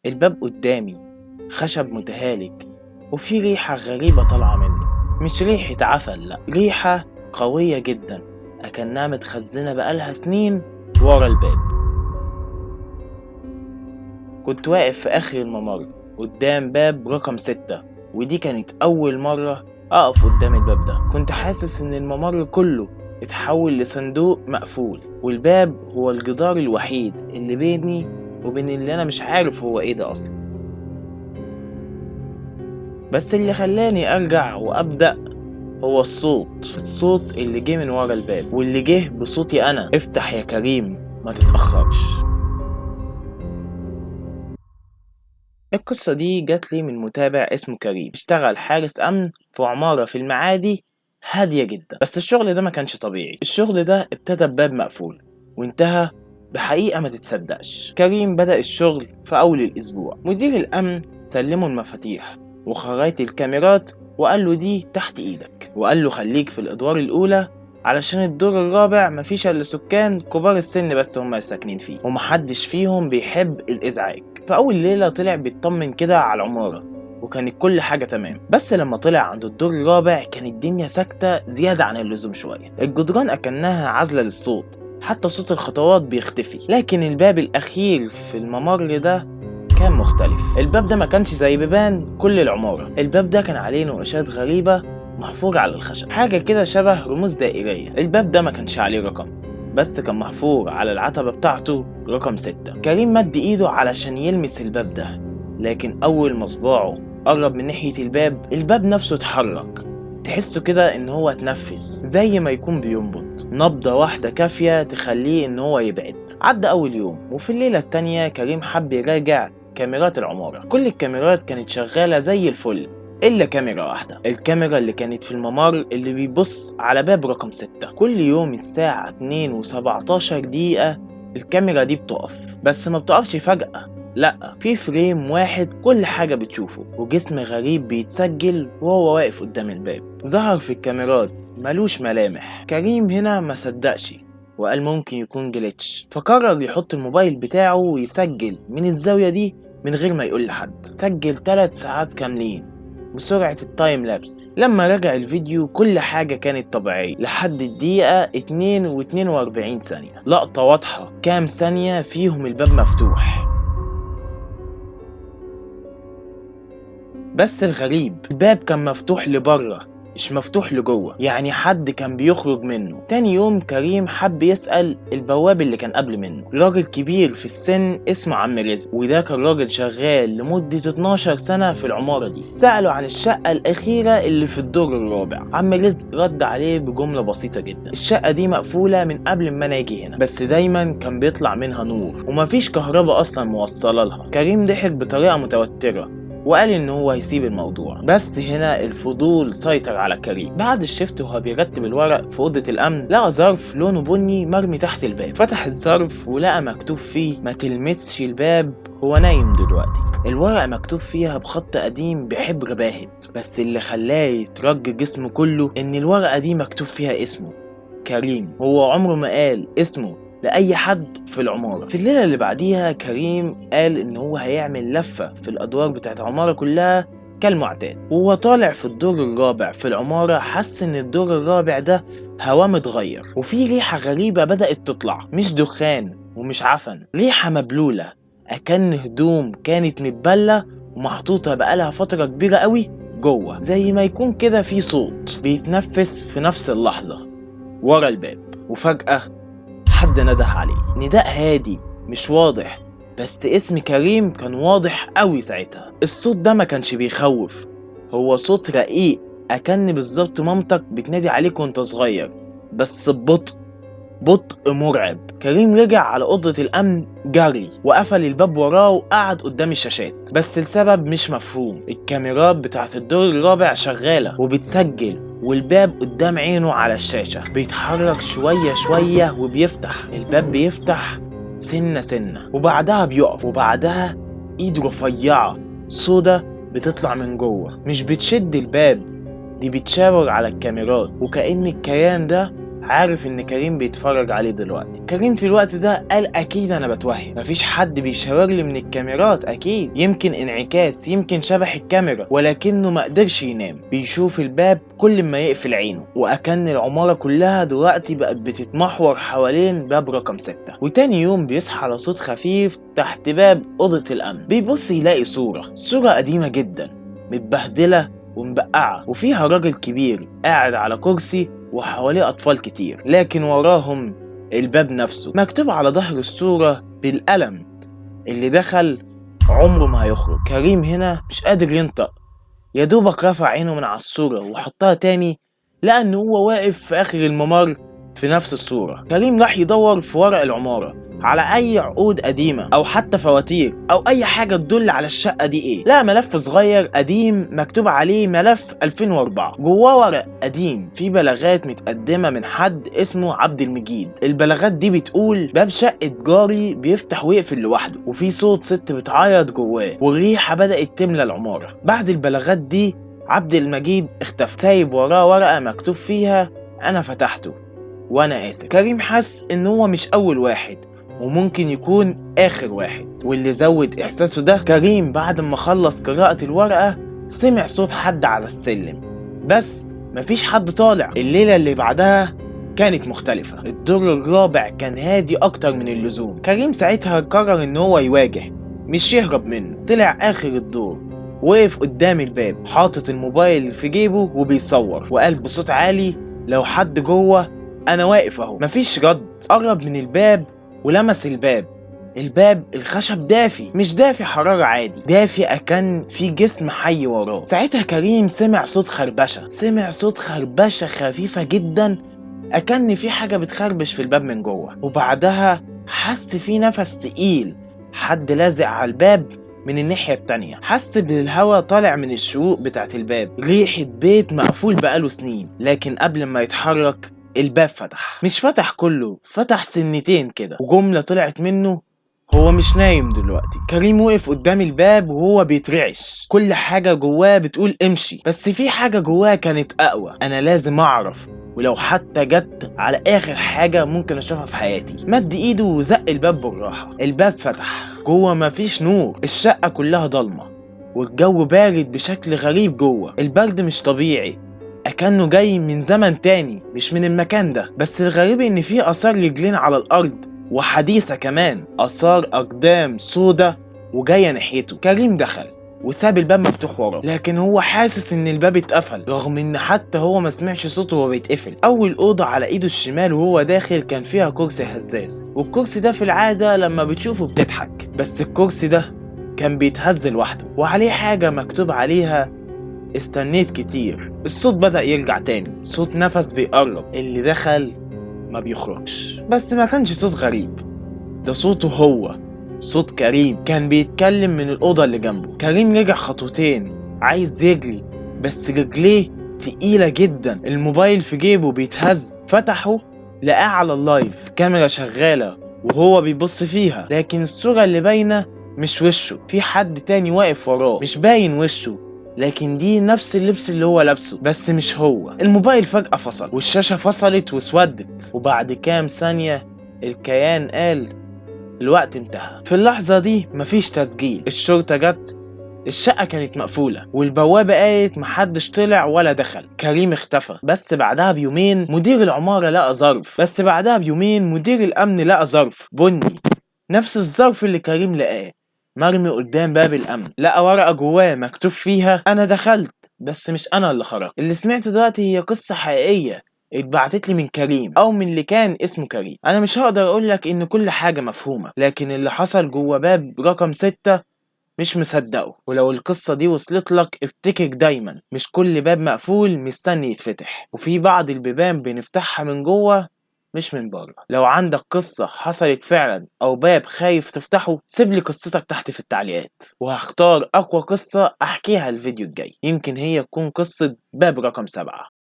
الباب قدامي خشب متهالك، وفي ريحة غريبة طالعة منه. مش ريحة عفن، لأ، ريحة قوية جدا أكنها متخزنة بقالها سنين ورا الباب. كنت واقف في آخر الممر قدام باب رقم 6، ودي كانت أول مرة أقف قدام الباب ده. كنت حاسس إن الممر كله اتحول لصندوق مقفول، والباب هو الجدار الوحيد اللي بيني وبين اللي أنا مش عارف هو إيه ده أصلا. بس اللي خلاني أرجع وأبدأ هو الصوت اللي جه من ورا الباب، واللي جه بصوتي أنا: افتح يا كريم، ما تتأخرش. القصة دي جات لي من متابع اسمه كريم، اشتغل حارس أمن في عمارة في المعادي هادية جدا. بس الشغل ده ما كانش طبيعي. الشغل ده ابتدى بباب مقفول وانتهى بحقيقة ما تتصدقش. كريم بدأ الشغل في أول الأسبوع. مدير الأمن سلمه المفاتيح وخرايط الكاميرات وقال له دي تحت إيدك، وقال له خليك في الأدوار الأولى علشان الدور الرابع مفيش الا سكان كبار السن بس هم الساكنين فيه، ومحدش فيهم بيحب الازعاج. فاول ليله طلع بيطمن كده على العماره وكانت كل حاجه تمام. بس لما طلع عند الدور الرابع كانت الدنيا ساكته زياده عن اللزوم شويه. الجدران اكنها عازله للصوت، حتى صوت الخطوات بيختفي. لكن الباب الاخير في الممر ده كان مختلف. الباب ده ما كانش زي بيبان كل العماره. الباب ده كان عليه نقاشات غريبه محفور على الخشب، حاجة كده شبه رموز دائرية. الباب ده ما كانش عليه رقم، بس كان محفور على العتبة بتاعته رقم 6. كريم مد ايده علشان يلمس الباب ده، لكن اول ما صباعه قرب من ناحية الباب نفسه اتحرك. تحسه كده ان هو اتنفس زي ما يكون بينبض، نبضة واحدة كافية تخليه ان هو يبعد. عدى اول يوم، وفي الليلة التانية كريم حب يراجع كاميرات العمارة. كل الكاميرات كانت شغالة زي الفل إلا كاميرا واحدة، الكاميرا اللي كانت في الممر اللي بيبص على باب رقم 6. كل يوم الساعة 2:17 الكاميرا دي بتقف، بس ما بتقفش فجأة، لأ، في فريم واحد كل حاجة بتشوفه، وجسم غريب بيتسجل وهو واقف قدام الباب. ظهر في الكاميرات ملوش ملامح. كريم هنا ما صدقش وقال ممكن يكون جليتش، فقرر يحط الموبايل بتاعه ويسجل من الزاوية دي من غير ما يقول لحد. سجل 3 ساعات كاملين بسرعة التايم لابس. لما رجع الفيديو كل حاجة كانت طبيعية لحد الدقيقة 2:42 ثانية. لقطة واضحة كام ثانية فيهم الباب مفتوح. بس الغريب الباب كان مفتوح لبره مش مفتوح لجوه، يعني حد كان بيخرج منه. تاني يوم كريم حب يسأل البواب اللي كان قبل منه، راجل كبير في السن اسمه عم رزق، وده كان راجل شغال لمدة 12 سنة في العمارة دي. سأله عن الشقة الأخيرة اللي في الدور الرابع. عم رزق رد عليه بجملة بسيطة جدا: الشقة دي مقفولة من قبل ما أنا أجي هنا، بس دايما كان بيطلع منها نور ومفيش كهرباء أصلا موصلة لها. كريم ضحك بطريقة متوترة وقال ان هو هيسيب الموضوع. بس هنا الفضول سيطر على كريم. بعد الشفت وهو بيرتب الورق في اوضه الامن لقى ظرف لونه بني مرمي تحت الباب. فتح الظرف ولقى مكتوب فيه ما تلمسش الباب، هو نايم دلوقتي. الورقه مكتوب فيها بخط قديم بحبر باهت، بس اللي خلاه يترج جسمه كله ان الورقه دي مكتوب فيها اسمه كريم. هو عمره ما قال اسمه لأي حد في العمارة. في الليلة اللي بعديها كريم قال إن هو هيعمل لفة في الأدوار بتاعت العمارة كلها كالمعتاد. وهو طالع في الدور الرابع في العمارة حس إن الدور الرابع ده هوا متغير وفي ريحة غريبة بدأت تطلع، مش دخان ومش عفن، ريحة مبلولة أكن هدوم كانت متبلة ومحطوطة بقالها فترة كبيرة قوي جوه. زي ما يكون كده في صوت بيتنفس في نفس اللحظة ورا الباب. وفجأة حد نده عليه، نداء هادي مش واضح، بس اسم كريم كان واضح قوي ساعتها. الصوت ده ما كانش بيخوف، هو صوت رقيق أكن بالظبط مامتك بتنادي عليك وانت صغير، بس ببطء مرعب. كريم رجع على أوضة الأمن جري وقفل الباب وراه وقعد قدام الشاشات، بس السبب مش مفهوم. الكاميرات بتاعت الدور الرابع شغالة وبتسجل، والباب قدام عينه على الشاشة بيتحرك شوية شوية وبيفتح. الباب بيفتح سنة سنة وبعدها بيقف، وبعدها ايد رفيعة سودا بتطلع من جوه، مش بتشد الباب، دي بتشاور على الكاميرات، وكأن الكيان ده عارف ان كريم بيتفرج عليه دلوقتي. كريم في الوقت ده قال اكيد انا بتوهم، مفيش حد بيشاور لي من الكاميرات، اكيد يمكن انعكاس، يمكن شبح الكاميرا. ولكنه ما قدرش ينام، بيشوف الباب كل ما يقفل عينه، واكن العمارة كلها دلوقتي بقت بتتمحور حوالين باب رقم 6. وتاني يوم بيصحى على صوت خفيف تحت باب اوضة الامن. بيبص يلاقي صورة قديمة جدا، متبهدلة ومبقعة، وفيها راجل كبير قاعد على كرسي وحواليه أطفال كتير، لكن وراهم الباب نفسه مكتوب على ظهر الصورة بالقلم: اللي دخل عمره ما هيخرج. كريم هنا مش قادر ينطق، يا دوبك رفع عينه من على الصورة وحطها تاني، لأنه هو واقف في آخر الممر في نفس الصورة. كريم راح يدور في ورق العمارة على أي عقود قديمة أو حتى فواتير أو أي حاجة تدل على الشقة دي إيه. لقى ملف صغير قديم مكتوب عليه ملف 2004. جواه ورق قديم فيه بلاغات متقدمة من حد اسمه عبد المجيد. البلاغات دي بتقول باب شقة جاري بيفتح ويقفل لوحده، وفي صوت ست بتعيط جواه، والريحة بدأت تملى العمارة. بعد البلاغات دي عبد المجيد اختفى، سايب وراه ورقة مكتوب فيها: أنا فتحته وأنا آسف. كريم حس إن هو مش أول واحد وممكن يكون آخر واحد، واللي زود إحساسه ده كريم بعد ما خلص قراءة الورقة سمع صوت حد على السلم، بس مفيش حد طالع. الليلة اللي بعدها كانت مختلفة. الدور الرابع كان هادي أكتر من اللزوم. كريم ساعتها قرر إن هو يواجه مش يهرب منه. طلع آخر الدور، وقف قدام الباب حاطط الموبايل في جيبه وبيصور، وقال بصوت عالي: لو حد جوه أنا واقف أهو. مفيش رد. قرب من الباب ولمس الباب الخشب دافي، مش دافي حرارة عادي، دافي أكن في جسم حي وراه. ساعتها كريم سمع صوت خربشة خفيفة جدا، أكن في حاجة بتخربش في الباب من جوه. وبعدها حس في نفس تقيل، حد لازق على الباب من الناحية التانية. حس بالهواء طالع من الشقوق بتاعت الباب، ريحة بيت مقفول بقاله سنين. لكن قبل ما يتحرك الباب فتح، مش فتح كله، فتح سنتين كده، وجملة طلعت منه: هو مش نايم دلوقتي. كريم وقف قدام الباب وهو بيترعش، كل حاجة جواه بتقول امشي، بس في حاجة جواه كانت أقوى: أنا لازم أعرف، ولو حتى جت على آخر حاجة ممكن أشوفها في حياتي. مد إيده وزق الباب بالراحة. الباب فتح. جوه مفيش نور، الشقة كلها ضلمة، والجو بارد بشكل غريب جوه. البرد مش طبيعي، أكنه جاي من زمن تاني مش من المكان ده. بس الغريب إن في آثار رجلين على الأرض، وحديثة كمان، آثار أقدام سودا وجاية ناحيته. كريم دخل وساب الباب مفتوح وراه، لكن هو حاسس ان الباب اتقفل، رغم ان حتى هو ما سمعش صوته وهو بيتقفل. اول اوضه على ايده الشمال وهو داخل كان فيها كرسي هزاز، والكرسي ده في العاده لما بتشوفه بتضحك، بس الكرسي ده كان بيتهز لوحده، وعليه حاجه مكتوب عليها: استنيت كتير. الصوت بدأ يرجع تاني، صوت نفس بيقرب، اللي دخل ما بيخرجش. بس ما كانش صوت غريب، ده صوته هو، صوت كريم. كان بيتكلم من الأوضة اللي جنبه. كريم رجع خطوتين عايز يجري، بس رجليه تقيلة جدا. الموبايل في جيبه بيتهز، فتحه لقاه على اللايف، كاميرا شغالة وهو بيبص فيها، لكن الصورة اللي باينة مش وشه، في حد تاني واقف وراه، مش باين وشه، لكن دي نفس اللبس اللي هو لابسه، بس مش هو. الموبايل فجأة فصل، والشاشة فصلت واسودت، وبعد كام ثانية الكيان قال: الوقت انتهى. في اللحظة دي مفيش تسجيل. الشرطة جت، الشقة كانت مقفولة، والبوابة قالت محدش طلع ولا دخل. كريم اختفى. بس بعدها بيومين مدير العمارة مدير الأمن لقى ظرف بني، نفس الظرف اللي كريم لقاه مرمي قدام باب الأمن. لقى ورقة جواه مكتوب فيها: أنا دخلت بس مش أنا اللي خرجت. اللي سمعته دلوقتي هي قصة حقيقية اتبعتت لي من كريم، او من اللي كان اسمه كريم. انا مش هقدر اقولك ان كل حاجة مفهومة، لكن اللي حصل جوه باب رقم 6 مش مصدقه. ولو القصة دي وصلت لك افتكر دايما مش كل باب مقفول مستني يتفتح، وفي بعض البيبان بنفتحها من جوه مش من بره. لو عندك قصة حصلت فعلا او باب خايف تفتحه، سيبلي قصتك تحت في التعليقات، وهختار اقوى قصة احكيها الفيديو الجاي. يمكن هي تكون قصة باب رقم 7.